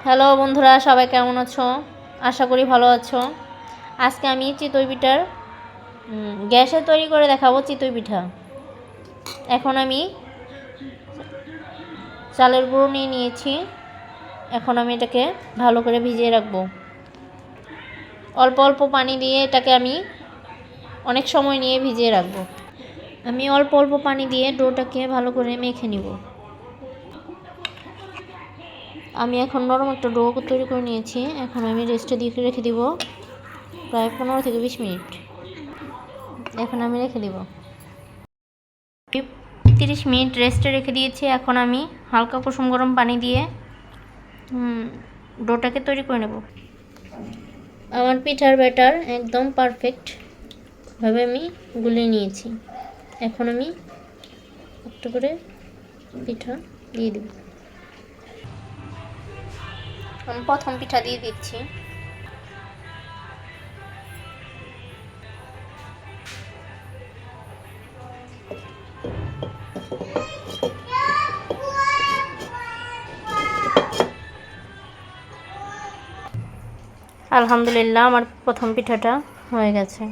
Hello বন্ধুরা, সবাই কেমন আছো? আশা করি ভালো আছো। আজকে আমি চিতই পিঠার গ্যাসে তৈরি করে দেখাবো চিতই পিঠা। এখন আমি চালের গুঁড়ো নিয়ে নিয়েছি। এখন আমি এটাকে ভালো করে ভিজিয়ে রাখবো। অল্প অল্প পানি দিয়ে এটাকে আমি অনেক সময় নিয়ে ভিজিয়ে রাখবো। আমি অল্প অল্প পানি দিয়ে ডোটাকে ভালো করে মেখে নিব। আমি এখন নরম একটা ডো তৈরি করে নিয়েছি। এখন আমি রেস্টে দিয়ে রেখে দিব প্রায় 15 থেকে 20 মিনিট। এখন আমি রেখে দিব 30 মিনিট রেস্টে রেখে দিয়েছি। এখন আমি হালকা কুসুম গরম পানি দিয়ে ডোটাকে তৈরি করে নেব। আমার পিঠার ব্যাটার একদম পারফেক্টভাবে আমি গুলিয়ে নিয়েছি। এখন আমি একটা করে পিঠা দিয়ে দেব। আমি প্রথম পিঠা দিয়ে দিচ্ছি। আলহামদুলিল্লাহ, আমার প্রথম পিঠাটা হয়ে গেছে।